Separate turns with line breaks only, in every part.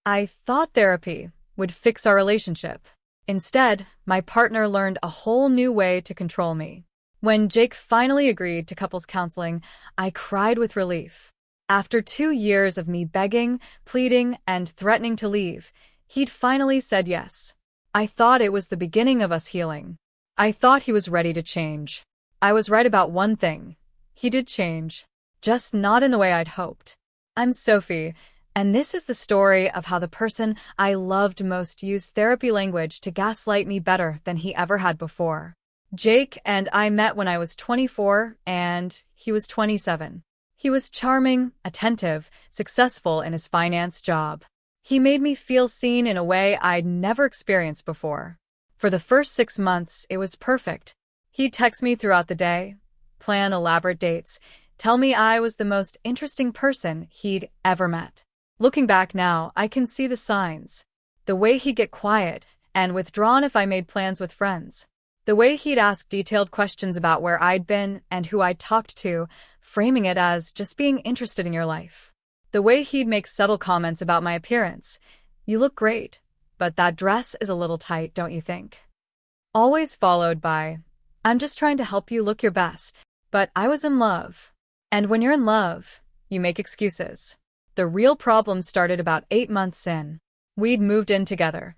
I thought therapy would fix our relationship. Instead, my partner learned a whole new way to control me. When Jake finally agreed to couples counseling, I cried with relief. After 2 years of me begging, pleading, and threatening to leave, he'd finally said yes. I thought it was the beginning of us healing. I thought he was ready to change. I was right about one thing. He did change. Just not in the way I'd hoped. I'm Sophie, and this is the story of how the person I loved most used therapy language to gaslight me better than he ever had before. Jake and I met when I was 24 and he was 27. He was charming, attentive, successful in his finance job. He made me feel seen in a way I'd never experienced before. For the first 6 months, it was perfect. He'd text me throughout the day, plan elaborate dates, tell me I was the most interesting person he'd ever met. Looking back now, I can see the signs. The way he'd get quiet and withdrawn if I made plans with friends. The way he'd ask detailed questions about where I'd been and who I'd talked to, framing it as just being interested in your life. The way he'd make subtle comments about my appearance. You look great, but that dress is a little tight, don't you think? Always followed by, I'm just trying to help you look your best, but I was in love. And when you're in love, you make excuses. The real problem started about 8 months in. We'd moved in together.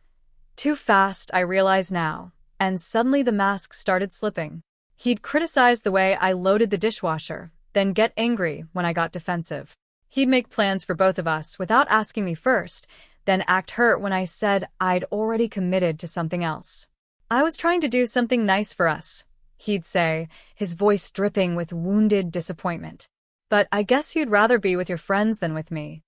Too fast, I realize now. And suddenly the mask started slipping. He'd criticize the way I loaded the dishwasher, then get angry when I got defensive. He'd make plans for both of us without asking me first, then act hurt when I said I'd already committed to something else. I was trying to do something nice for us, he'd say, his voice dripping with wounded disappointment. But I guess you'd rather be with your friends than with me.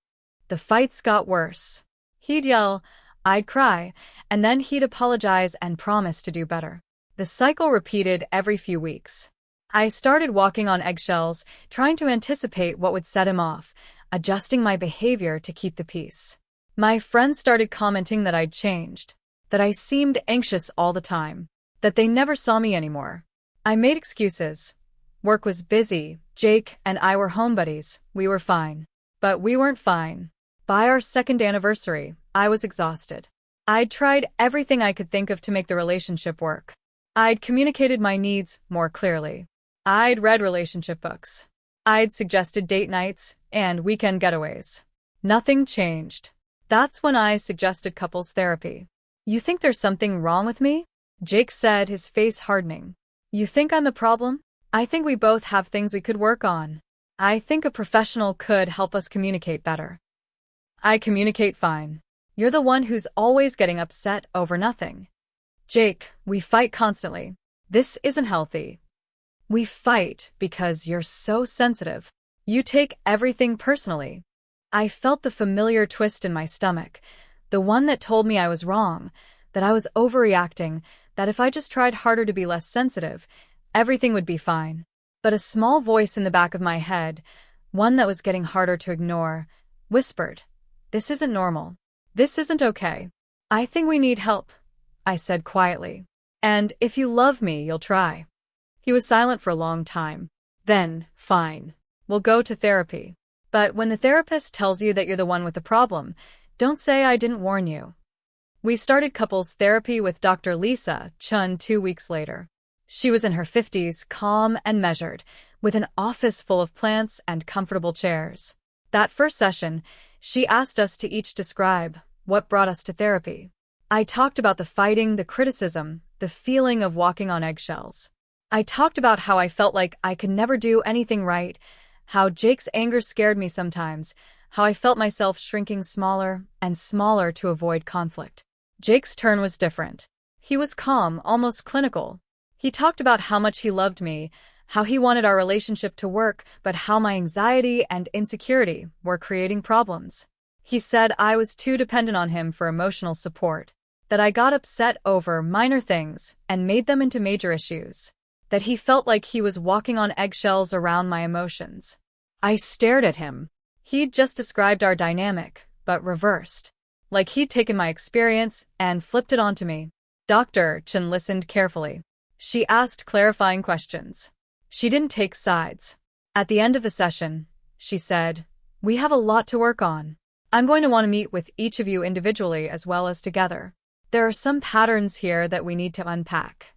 The fights got worse. He'd yell, I'd cry, and then he'd apologize and promise to do better. The cycle repeated every few weeks. I started walking on eggshells, trying to anticipate what would set him off, adjusting my behavior to keep the peace. My friends started commenting that I'd changed, that I seemed anxious all the time, that they never saw me anymore. I made excuses. Work was busy, Jake and I were home buddies, we were fine. But we weren't fine. By our second anniversary, I was exhausted. I'd tried everything I could think of to make the relationship work. I'd communicated my needs more clearly. I'd read relationship books. I'd suggested date nights and weekend getaways. Nothing changed. That's when I suggested couples therapy. You think there's something wrong with me? Jake said, his face hardening. You think I'm the problem? I think we both have things we could work on. I think a professional could help us communicate better. I communicate fine. You're the one who's always getting upset over nothing. Jake, we fight constantly. This isn't healthy. We fight because you're so sensitive. You take everything personally. I felt the familiar twist in my stomach, the one that told me I was wrong, that I was overreacting, that if I just tried harder to be less sensitive, everything would be fine. But a small voice in the back of my head, one that was getting harder to ignore, whispered, This isn't normal. This isn't okay. I think we need help, I said quietly. And if you love me, you'll try. He was silent for a long time. Then, fine. We'll go to therapy. But when the therapist tells you that you're the one with the problem, don't say I didn't warn you. We started couples therapy with Dr. Lisa Chun 2 weeks later. She was in her 50s, calm and measured, with an office full of plants and comfortable chairs. That first session, she asked us to each describe what brought us to therapy. I talked about the fighting, the criticism, the feeling of walking on eggshells. I talked about how I felt like I could never do anything right, how Jake's anger scared me sometimes, how I felt myself shrinking smaller and smaller to avoid conflict. Jake's turn was different. He was calm, almost clinical. He talked about how much he loved me, how he wanted our relationship to work, but how my anxiety and insecurity were creating problems. He said I was too dependent on him for emotional support, that I got upset over minor things and made them into major issues, that he felt like he was walking on eggshells around my emotions. I stared at him. He'd just described our dynamic, but reversed. Like he'd taken my experience and flipped it onto me. Dr. Chen listened carefully. She asked clarifying questions. She didn't take sides. At the end of the session, she said, We have a lot to work on. I'm going to want to meet with each of you individually as well as together. There are some patterns here that we need to unpack.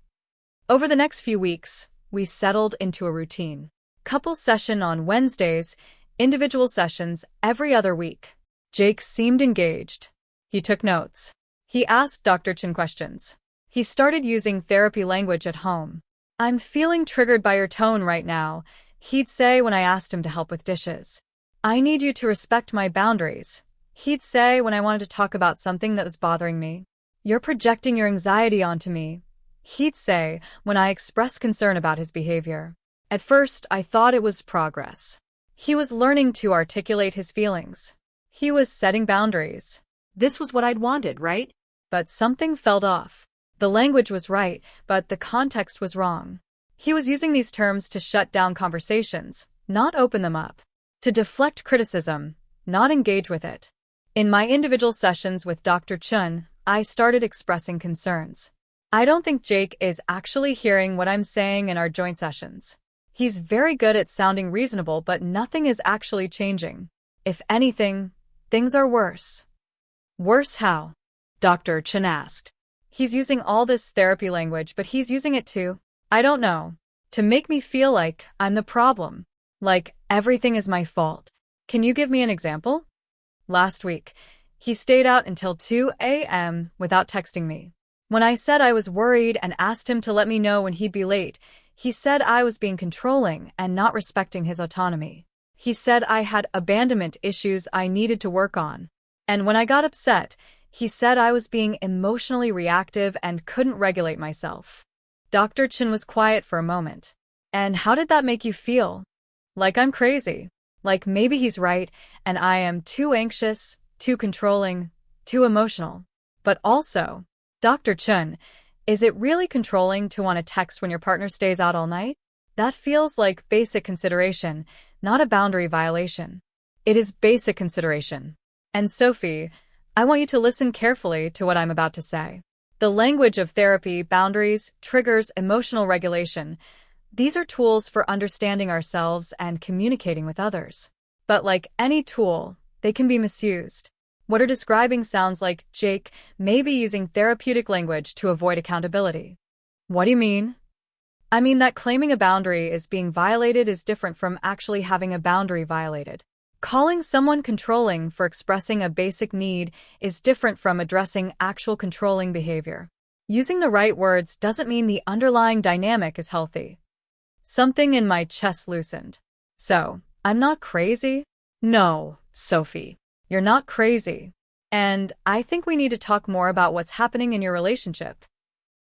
Over the next few weeks, we settled into a routine. Couple session on Wednesdays, individual sessions every other week. Jake seemed engaged. He took notes. He asked Dr. Chen questions. He started using therapy language at home. I'm feeling triggered by your tone right now, he'd say when I asked him to help with dishes. I need you to respect my boundaries, he'd say when I wanted to talk about something that was bothering me. You're projecting your anxiety onto me, he'd say when I expressed concern about his behavior. At first, I thought it was progress. He was learning to articulate his feelings. He was setting boundaries.
This was what I'd wanted, right?
But something felt off. The language was right, but the context was wrong. He was using these terms to shut down conversations, not open them up. To deflect criticism, not engage with it. In my individual sessions with Dr. Chen, I started expressing concerns. I don't think Jake is actually hearing what I'm saying in our joint sessions. He's very good at sounding reasonable, but nothing is actually changing. If anything, things are worse. Worse how? Dr. Chen asked. He's using all this therapy language, but he's using it I don't know, to make me feel like I'm the problem. Like everything is my fault. Can you give me an example? Last week, he stayed out until 2 a.m. without texting me. When I said I was worried and asked him to let me know when he'd be late, he said I was being controlling and not respecting his autonomy. He said I had abandonment issues I needed to work on. And when I got upset, he said I was being emotionally reactive and couldn't regulate myself. Dr. Chen was quiet for a moment. And how did that make you feel? Like I'm crazy. Like maybe he's right, and I am too anxious, too controlling, too emotional. But also, Dr. Chen, is it really controlling to want to text when your partner stays out all night? That feels like basic consideration, not a boundary violation. It is basic consideration. And Sophie, I want you to listen carefully to what I'm about to say. The language of therapy, boundaries, triggers, emotional regulation. These are tools for understanding ourselves and communicating with others. But like any tool, they can be misused. What you're describing sounds like Jake may be using therapeutic language to avoid accountability. What do you mean? I mean that claiming a boundary is being violated is different from actually having a boundary violated. Calling someone controlling for expressing a basic need is different from addressing actual controlling behavior. Using the right words doesn't mean the underlying dynamic is healthy. Something in my chest loosened. So, I'm not crazy? No, Sophie, you're not crazy. And I think we need to talk more about what's happening in your relationship.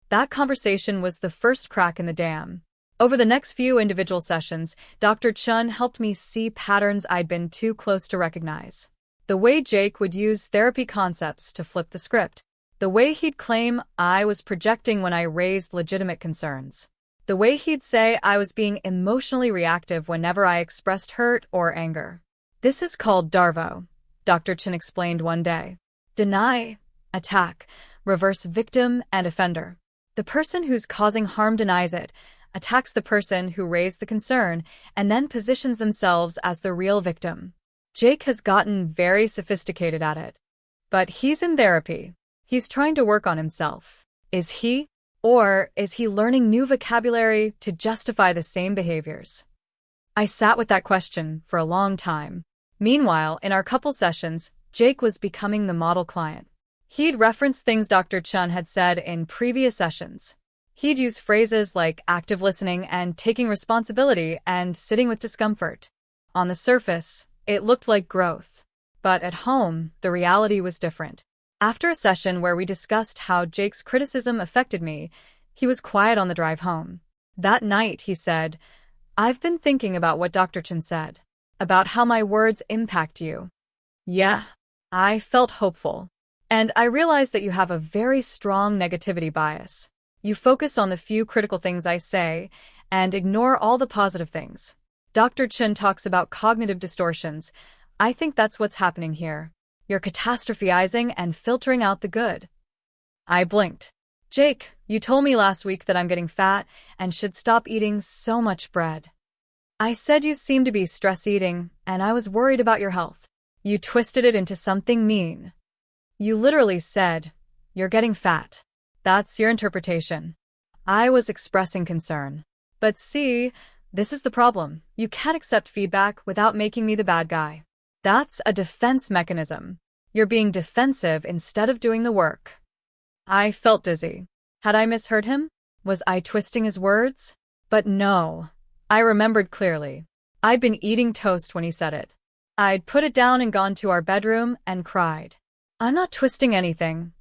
That conversation was the first crack in the dam. Over the next few individual sessions, Dr. Chen helped me see patterns I'd been too close to recognize. The way Jake would use therapy concepts to flip the script. The way he'd claim I was projecting when I raised legitimate concerns. The way he'd say I was being emotionally reactive whenever I expressed hurt or anger. This is called DARVO, Dr. Chen explained one day. Deny, attack, reverse victim and offender. The person who's causing harm denies it, attacks the person who raised the concern, and then positions themselves as the real victim. Jake has gotten very sophisticated at it. But he's in therapy. He's trying to work on himself. Is he? Or is he learning new vocabulary to justify the same behaviors? I sat with that question for a long time. Meanwhile, in our couple sessions, Jake was becoming the model client. He'd reference things Dr. Chen had said in previous sessions. He'd use phrases like active listening and taking responsibility and sitting with discomfort. On the surface, it looked like growth. But at home, the reality was different. After a session where we discussed how Jake's criticism affected me, he was quiet on the drive home. That night, he said, "I've been thinking about what Dr. Chen said, about how my words impact you." Yeah, I felt hopeful. And I realized that you have a very strong negativity bias. You focus on the few critical things I say and ignore all the positive things. Dr. Chen talks about cognitive distortions. I think that's what's happening here. You're catastrophizing and filtering out the good. I blinked. Jake, you told me last week that I'm getting fat and should stop eating so much bread. I said you seem to be stress eating, and I was worried about your health. You twisted it into something mean. You literally said, "You're getting fat." That's your interpretation. I was expressing concern. But see, this is the problem. You can't accept feedback without making me the bad guy. That's a defense mechanism. You're being defensive instead of doing the work. I felt dizzy. Had I misheard him? Was I twisting his words? But no. I remembered clearly. I'd been eating toast when he said it. I'd put it down and gone to our bedroom and cried. "I'm not twisting anything,"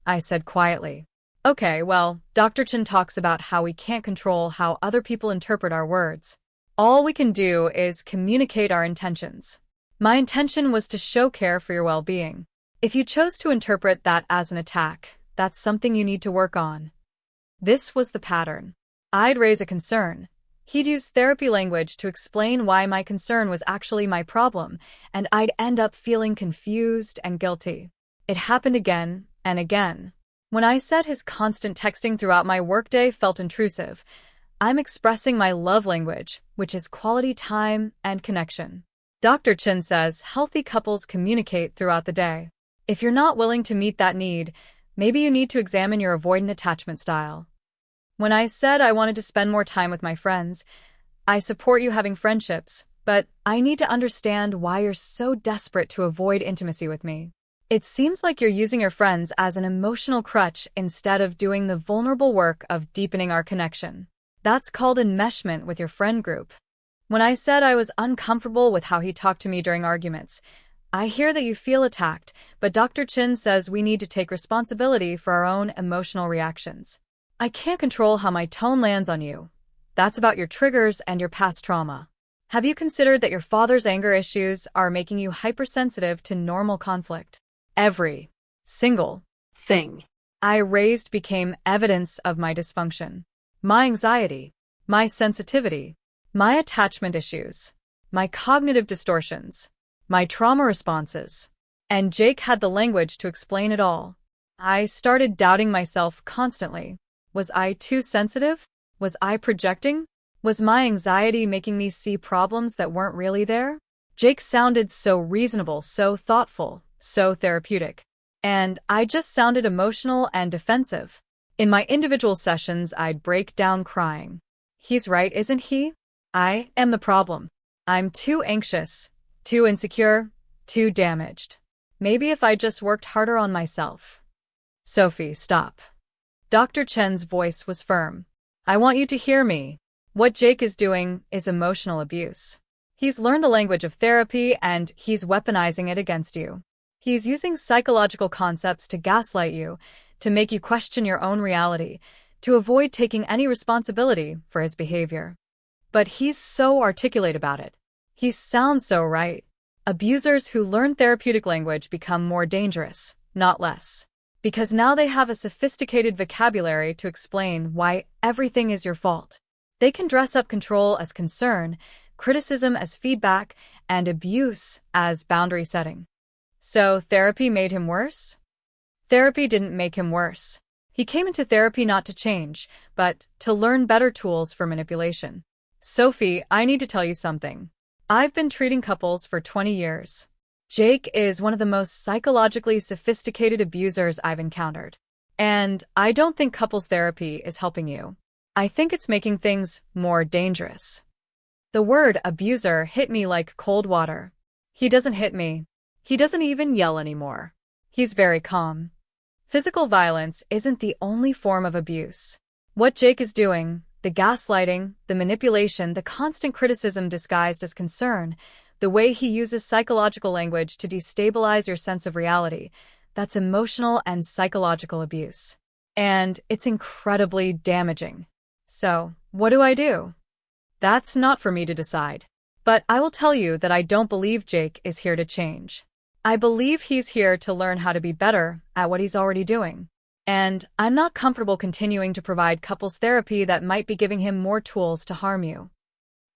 I said quietly. "Okay, well, Dr. Chen talks about how we can't control how other people interpret our words. All we can do is communicate our intentions. My intention was to show care for your well-being. If you chose to interpret that as an attack, that's something you need to work on." This was the pattern. I'd raise a concern. He'd use therapy language to explain why my concern was actually my problem, and I'd end up feeling confused and guilty. It happened again and again. When I said his constant texting throughout my workday felt intrusive, I'm expressing my love language, which is quality time and connection. Dr. Chen says healthy couples communicate throughout the day. If you're not willing to meet that need, maybe you need to examine your avoidant attachment style. When I said I wanted to spend more time with my friends, I support you having friendships, but I need to understand why you're so desperate to avoid intimacy with me. It seems like you're using your friends as an emotional crutch instead of doing the vulnerable work of deepening our connection. That's called enmeshment with your friend group. When I said I was uncomfortable with how he talked to me during arguments, I hear that you feel attacked, but Dr. Chen says we need to take responsibility for our own emotional reactions. I can't control how my tone lands on you. That's about your triggers and your past trauma. Have you considered that your father's anger issues are making you hypersensitive to normal conflict? Every single
Thing.
I raised became evidence of my dysfunction. My anxiety, my sensitivity, my attachment issues, my cognitive distortions, my trauma responses. And Jake had the language to explain it all. I started doubting myself constantly. Was I too sensitive? Was I projecting? Was my anxiety making me see problems that weren't really there? Jake sounded so reasonable, so thoughtful, so therapeutic. And I just sounded emotional and defensive. In my individual sessions, I'd break down crying. He's right, isn't he? I am the problem. I'm too anxious, too insecure, too damaged. Maybe if I just worked harder on myself. Sophie, stop. Dr. Chen's voice was firm. I want you to hear me. What Jake is doing is emotional abuse. He's learned the language of therapy and he's weaponizing it against you. He's using psychological concepts to gaslight you, to make you question your own reality, to avoid taking any responsibility for his behavior. But he's so articulate about it. He sounds so right. Abusers who learn therapeutic language become more dangerous, not less. Because now they have a sophisticated vocabulary to explain why everything is your fault. They can dress up control as concern, criticism as feedback, and abuse as boundary setting. So therapy made him worse? Therapy didn't make him worse. He came into therapy not to change, but to learn better tools for manipulation. Sophie, I need to tell you something. I've been treating couples for 20 years. Jake is one of the most psychologically sophisticated abusers I've encountered. And I don't think couples therapy is helping you. I think it's making things more dangerous. The word abuser hit me like cold water. He doesn't hit me. He doesn't even yell anymore. He's very calm. Physical violence isn't the only form of abuse. What Jake is doing, the gaslighting, the manipulation, the constant criticism disguised as concern, the way he uses psychological language to destabilize your sense of reality, that's emotional and psychological abuse. And it's incredibly damaging. So, what do I do? That's not for me to decide. But I will tell you that I don't believe Jake is here to change. I believe he's here to learn how to be better at what he's already doing. And I'm not comfortable continuing to provide couples therapy that might be giving him more tools to harm you.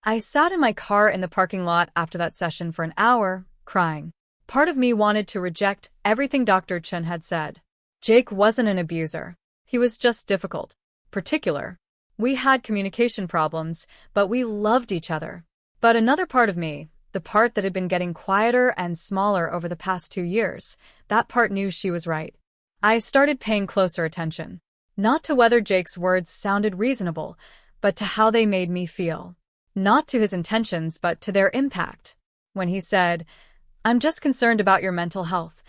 I sat in my car in the parking lot after that session for an hour, crying. Part of me wanted to reject everything Dr. Chen had said. Jake wasn't an abuser. He was just difficult, particular. We had communication problems, but we loved each other. But another part of me, the part that had been getting quieter and smaller over the past 2 years. That part knew she was right. I started paying closer attention. Not to whether Jake's words sounded reasonable, but to how they made me feel. Not to his intentions, but to their impact. When he said, "I'm just concerned about your mental health,"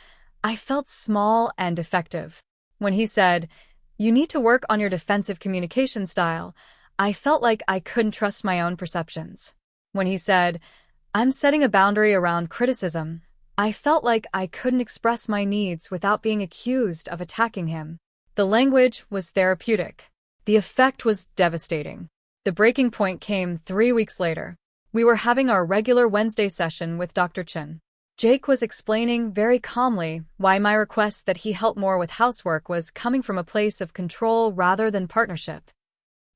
I felt small and effective. When he said, "You need to work on your defensive communication style," I felt like I couldn't trust my own perceptions. When he said, "I'm setting a boundary around criticism," I felt like I couldn't express my needs without being accused of attacking him. The language was therapeutic. The effect was devastating. The breaking point came 3 weeks later. We were having our regular Wednesday session with Dr. Chen. Jake was explaining very calmly why my request that he help more with housework was coming from a place of control rather than partnership.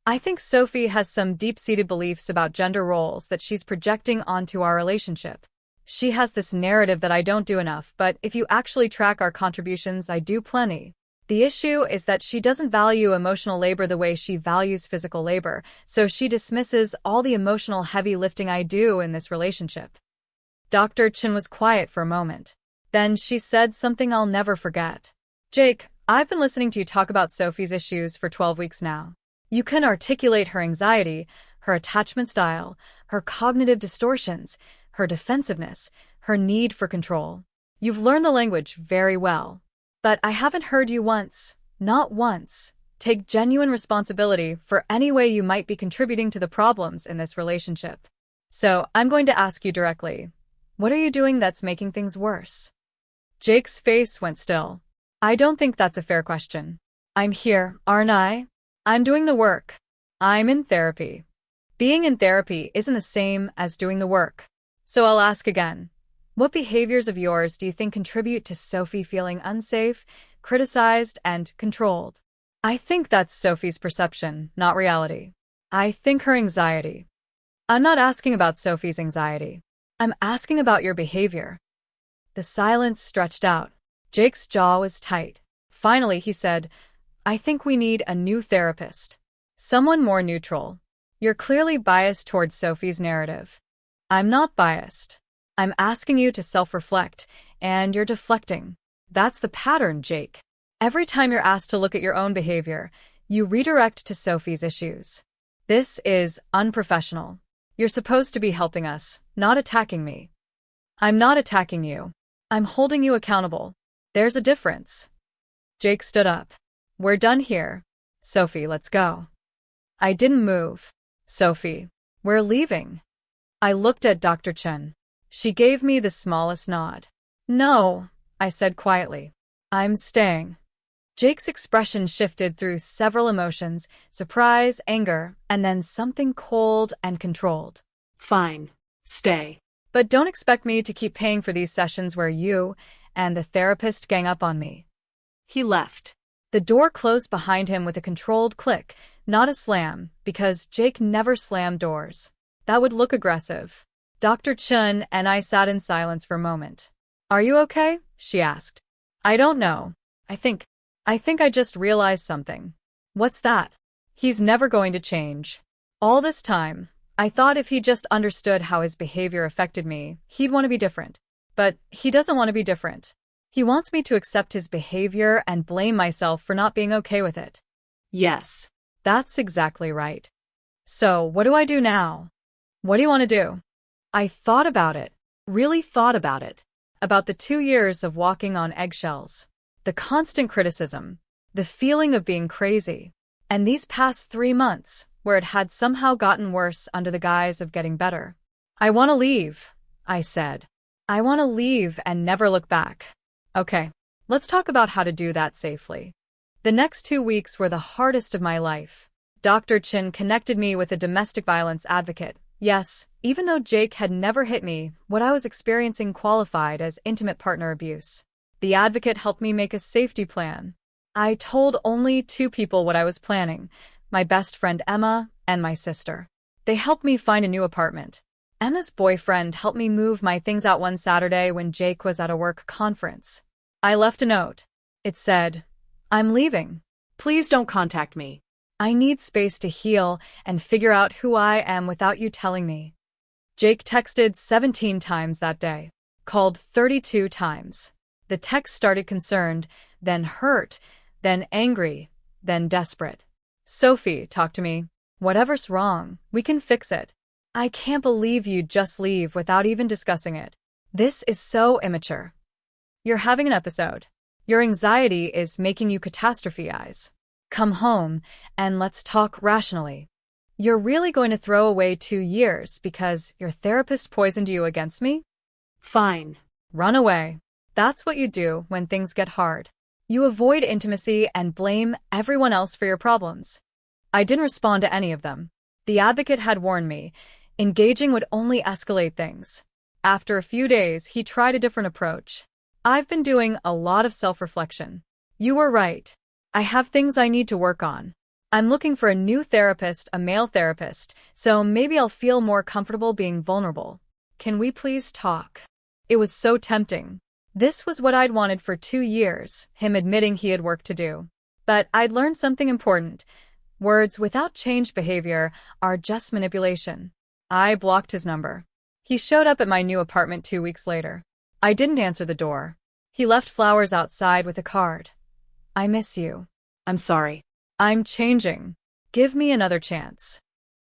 "I think Sophie has some deep-seated beliefs about gender roles that she's projecting onto our relationship. She has this narrative that I don't do enough, but if you actually track our contributions, I do plenty. The issue is that she doesn't value emotional labor the way she values physical labor, so she dismisses all the emotional heavy lifting I do in this relationship." Dr. Chen was quiet for a moment. Then she said something I'll never forget. "Jake, I've been listening to you talk about Sophie's issues for 12 weeks now. You can articulate her anxiety, her attachment style, her cognitive distortions, her defensiveness, her need for control. You've learned the language very well. But I haven't heard you once, not once, take genuine responsibility for any way you might be contributing to the problems in this relationship. So I'm going to ask you directly, what are you doing that's making things worse?" Jake's face went still. "I don't think that's a fair question. I'm here, aren't I? I'm doing the work. I'm in therapy. Being in therapy isn't the same as doing the work. So I'll ask again. What behaviors of yours do you think contribute to Sophie feeling unsafe, criticized, and controlled?" I think that's Sophie's perception, not reality. I think her anxiety. I'm not asking about Sophie's anxiety. I'm asking about your behavior. The silence stretched out. Jake's jaw was tight. Finally, he said, "I think we need a new therapist. Someone more neutral. You're clearly biased towards Sophie's narrative." "I'm not biased. I'm asking you to self-reflect, and you're deflecting. That's the pattern, Jake. Every time you're asked to look at your own behavior, you redirect to Sophie's issues. This is unprofessional. You're supposed to be helping us, not attacking me." "I'm not attacking you. I'm holding you accountable. There's a difference." Jake stood up. "We're done here. Sophie, let's go." I didn't move. "Sophie, we're leaving." I looked at Dr. Chen. She gave me the smallest nod. "No," I said quietly. "I'm staying." Jake's expression shifted through several emotions, surprise, anger, and then something cold and controlled.
Fine. Stay.
"But don't expect me to keep paying for these sessions where you and the therapist gang up on me."
He left.
The door closed behind him with a controlled click, not a slam, because Jake never slammed doors. That would look aggressive. Dr. Chen and I sat in silence for a moment. "Are you okay?" she asked. "I don't know. I think I just realized something." "What's that?" "He's never going to change. All this time, I thought if he just understood how his behavior affected me, he'd want to be different. But he doesn't want to be different. He wants me to accept his behavior and blame myself for not being okay with it."
Yes.
That's exactly right. "So, what do I do now?" "What do you want to do?" I thought about it, really thought about it. About the 2 years of walking on eggshells, the constant criticism, the feeling of being crazy, and these past 3 months, where it had somehow gotten worse under the guise of getting better. "I want to leave," I said. "I want to leave and never look back." "Okay, let's talk about how to do that safely." The next 2 weeks were the hardest of my life. Dr. Chen connected me with a domestic violence advocate. Yes, even though Jake had never hit me, what I was experiencing qualified as intimate partner abuse. The advocate helped me make a safety plan. I told only 2 people what I was planning, my best friend Emma and my sister. They helped me find a new apartment. Emma's boyfriend helped me move my things out one Saturday when Jake was at a work conference. I left a note. It said, "I'm leaving.
Please don't contact me.
I need space to heal and figure out who I am without you telling me." Jake texted 17 times that day, called 32 times. The text started concerned, then hurt, then angry, then desperate. Sophie, talk to me. Whatever's wrong, we can fix it. I can't believe you'd just leave without even discussing it. This is so immature. You're having an episode. Your anxiety is making you catastrophize. Come home, and let's talk rationally. You're really going to throw away 2 years because your therapist poisoned you against me?
Fine.
Run away. That's what you do when things get hard. You avoid intimacy and blame everyone else for your problems. I didn't respond to any of them. The advocate had warned me, engaging would only escalate things. After a few days, he tried a different approach. I've been doing a lot of self-reflection. You were right. I have things I need to work on. I'm looking for a new therapist, a male therapist, so maybe I'll feel more comfortable being vulnerable. Can we please talk? It was so tempting. This was what I'd wanted for 2 years, him admitting he had work to do. But I'd learned something important. Words without changed behavior are just manipulation. I blocked his number. He showed up at my new apartment 2 weeks later. I didn't answer the door. He left flowers outside with a card. I miss you.
I'm sorry.
I'm changing. Give me another chance.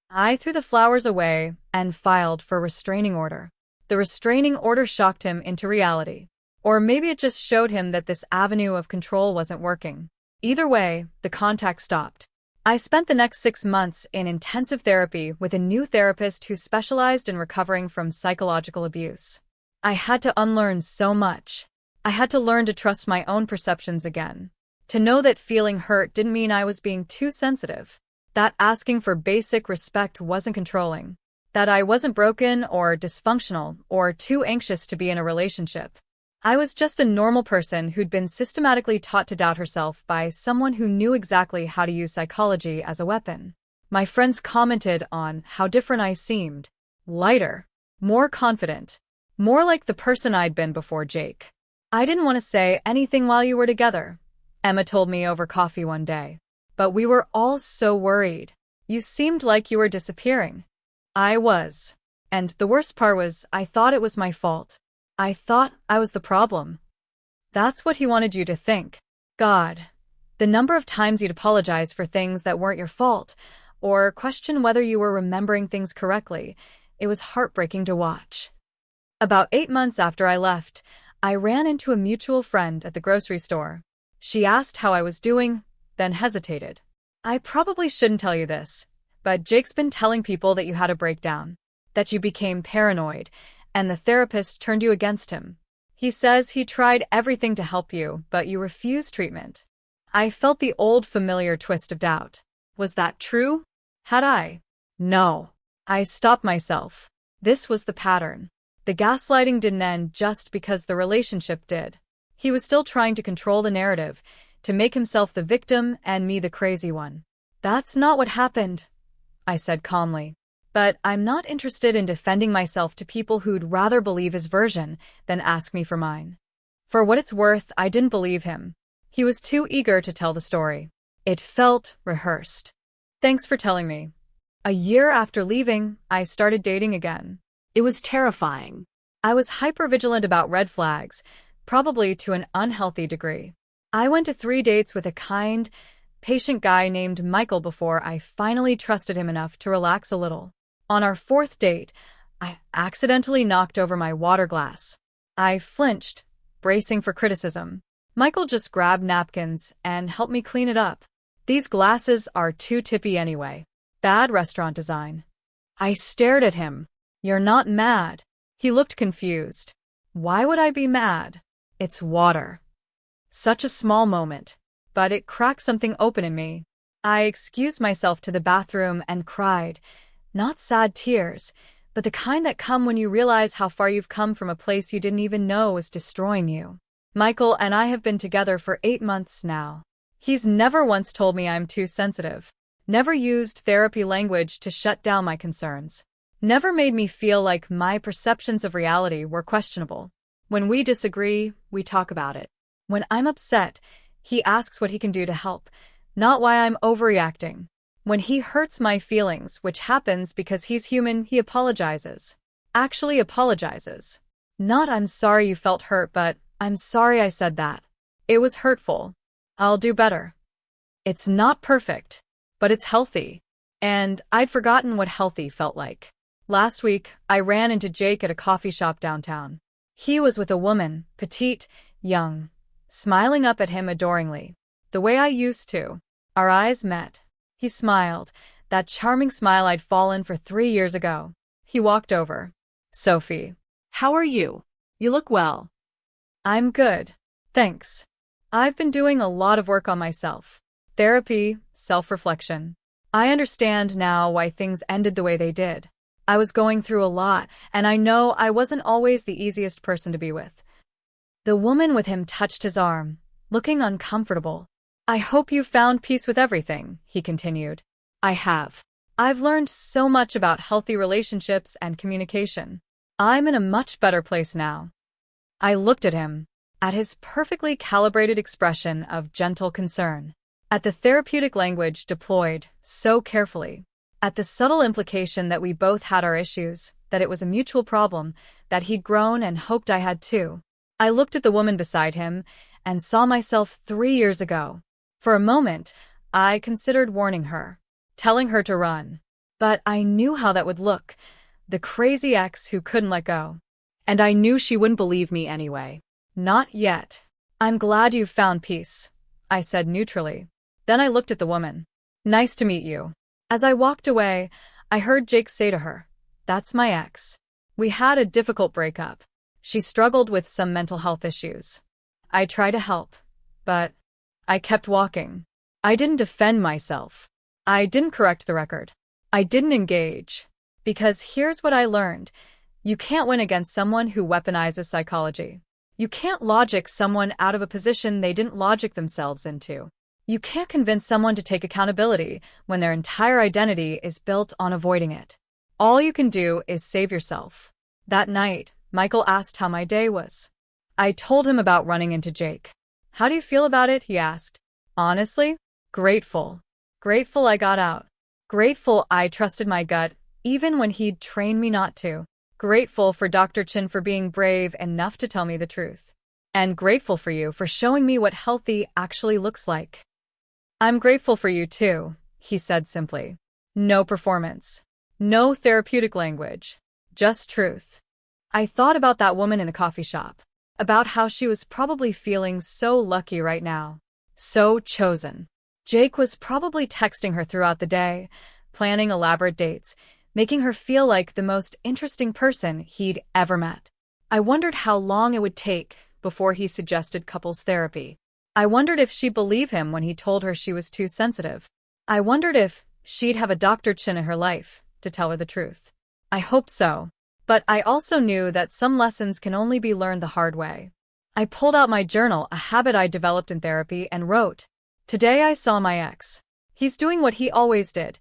I threw the flowers away and filed for restraining order. The restraining order shocked him into reality. Or maybe it just showed him that this avenue of control wasn't working. Either way, the contact stopped. I spent the next 6 months in intensive therapy with a new therapist who specialized in recovering from psychological abuse. I had to unlearn so much. I had to learn to trust my own perceptions again. To know that feeling hurt didn't mean I was being too sensitive. That asking for basic respect wasn't controlling. That I wasn't broken or dysfunctional or too anxious to be in a relationship. I was just a normal person who'd been systematically taught to doubt herself by someone who knew exactly how to use psychology as a weapon. My friends commented on how different I seemed. Lighter. More confident. More like the person I'd been before Jake. I didn't want to say anything while you were together, Emma told me over coffee one day. But we were all so worried. You seemed like you were disappearing. I was. And the worst part was I thought it was my fault. I thought I was the problem. That's what he wanted you to think. God. The number of times you'd apologize for things that weren't your fault, or question whether you were remembering things correctly. It was heartbreaking to watch. About 8 months after I left, I ran into a mutual friend at the grocery store. She asked how I was doing, then hesitated. I probably shouldn't tell you this, but Jake's been telling people that you had a breakdown, that you became paranoid, and the therapist turned you against him. He says he tried everything to help you, but you refused treatment. I felt the old familiar twist of doubt. Was that true? Had I? No. I stopped myself. This was the pattern. The gaslighting didn't end just because the relationship did. He was still trying to control the narrative, to make himself the victim and me the crazy one. That's not what happened, I said calmly. But I'm not interested in defending myself to people who'd rather believe his version than ask me for mine. For what it's worth, I didn't believe him. He was too eager to tell the story. It felt rehearsed. Thanks for telling me. A year after leaving, I started dating again.
It was terrifying.
I was hypervigilant about red flags, probably to an unhealthy degree. I went to 3 dates with a kind, patient guy named Michael before I finally trusted him enough to relax a little. On our 4th date, I accidentally knocked over my water glass. I flinched, bracing for criticism. Michael just grabbed napkins and helped me clean it up. These glasses are too tippy anyway. Bad restaurant design. I stared at him. You're not mad. He looked confused. Why would I be mad? It's water. Such a small moment, but it cracked something open in me. I excused myself to the bathroom and cried. Not sad tears, but the kind that come when you realize how far you've come from a place you didn't even know was destroying you. Michael and I have been together for 8 months now. He's never once told me I'm too sensitive. Never used therapy language to shut down my concerns. Never made me feel like my perceptions of reality were questionable. When we disagree, we talk about it. When I'm upset, he asks what he can do to help, not why I'm overreacting. When he hurts my feelings, which happens because he's human, he apologizes. actually apologizes. Not "I'm sorry you felt hurt," but "I'm sorry I said that. It was hurtful. I'll do better." It's not perfect, but it's healthy. And I'd forgotten what healthy felt like. Last week, I ran into Jake at a coffee shop downtown. He was with a woman, petite, young, smiling up at him adoringly, the way I used to. Our eyes met. He smiled, that charming smile I'd fallen for 3 years ago. He walked over. "Sophie."
How are you? You look well.
"I'm good. Thanks. I've been doing a lot of work on myself. Therapy, self-reflection. I understand now why things ended the way they did. I was going through a lot, and I know I wasn't always the easiest person to be with." The woman with him touched his arm, looking uncomfortable. "I hope you found peace with everything," he continued.
I have.
"I've learned so much about healthy relationships and communication. I'm in a much better place now." I looked at him, at his perfectly calibrated expression of gentle concern, at the therapeutic language deployed so carefully, at the subtle implication that we both had our issues, that it was a mutual problem, that he'd grown and hoped I had too. I looked at the woman beside him and saw myself 3 years ago. For a moment, I considered warning her, telling her to run. But I knew how that would look, the crazy ex who couldn't let go.
And I knew she wouldn't believe me anyway.
"Not yet. I'm glad you've found peace," I said neutrally. Then I looked at the woman. "Nice to meet you." As I walked away, I heard Jake say to her, "That's my ex. We had a difficult breakup. She struggled with some mental health issues. I tried to help, but I kept walking. I didn't defend myself. I didn't correct the record. I didn't engage. Because here's what I learned. You can't win against someone who weaponizes psychology. You can't logic someone out of a position they didn't logic themselves into. You can't convince someone to take accountability when their entire identity is built on avoiding it. All you can do is save yourself." That night, Michael asked how my day was. I told him about running into Jake. "How do you feel about it?" he asked. "Honestly, grateful. Grateful I got out. Grateful I trusted my gut, even when he'd trained me not to. Grateful for Dr. Chin for being brave enough to tell me the truth. And grateful for you for showing me what healthy actually looks like." "I'm grateful for you too," he said simply. No performance. No therapeutic language. Just truth. I thought about that woman in the coffee shop. About how she was probably feeling so lucky right now. So chosen. Jake was probably texting her throughout the day, planning elaborate dates, making her feel like the most interesting person he'd ever met. I wondered how long it would take before he suggested couples therapy. I wondered if she'd believe him when he told her she was too sensitive. I wondered if she'd have a Dr. Chin in her life to tell her the truth. I hoped so. But I also knew that some lessons can only be learned the hard way. I pulled out my journal, a habit I developed in therapy, and wrote, "Today I saw my ex. He's doing what he always did,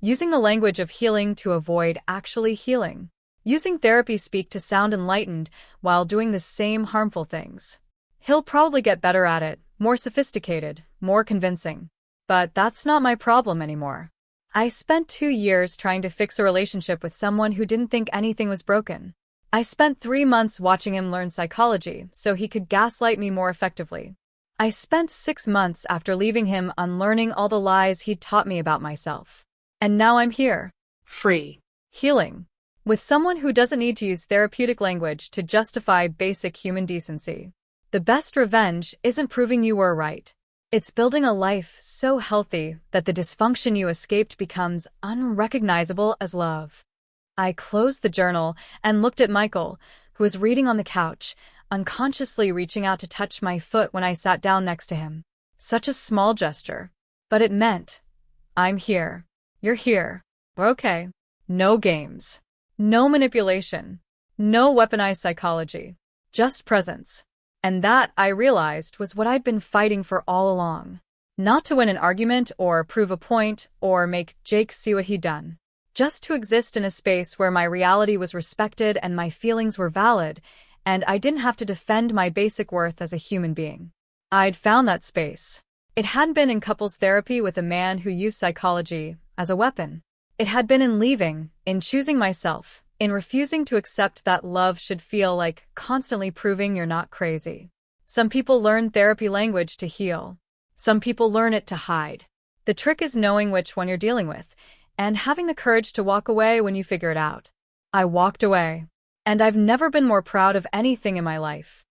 using the language of healing to avoid actually healing. Using therapy speak to sound enlightened while doing the same harmful things. He'll probably get better at it, more sophisticated, more convincing. But that's not my problem anymore. I spent 2 years trying to fix a relationship with someone who didn't think anything was broken. I spent 3 months watching him learn psychology so he could gaslight me more effectively. I spent 6 months after leaving him unlearning all the lies he'd taught me about myself. And now I'm here.
Free.
Healing. With someone who doesn't need to use therapeutic language to justify basic human decency. The best revenge isn't proving you were right. It's building a life so healthy that the dysfunction you escaped becomes unrecognizable as love." I closed the journal and looked at Michael, who was reading on the couch, unconsciously reaching out to touch my foot when I sat down next to him. Such a small gesture. But it meant, I'm here. You're here. We're okay. No games. No manipulation. No weaponized psychology. Just presence. And that, I realized, was what I'd been fighting for all along. Not to win an argument or prove a point or make Jake see what he'd done. Just to exist in a space where my reality was respected and my feelings were valid, and I didn't have to defend my basic worth as a human being. I'd found that space. It hadn't been in couples therapy with a man who used psychology as a weapon. It had been in leaving, in choosing myself, in refusing to accept that love should feel like constantly proving you're not crazy. Some people learn therapy language to heal.
Some people learn it to hide.
The trick is knowing which one you're dealing with and having the courage to walk away when you figure it out. I walked away, and I've never been more proud of anything in my life.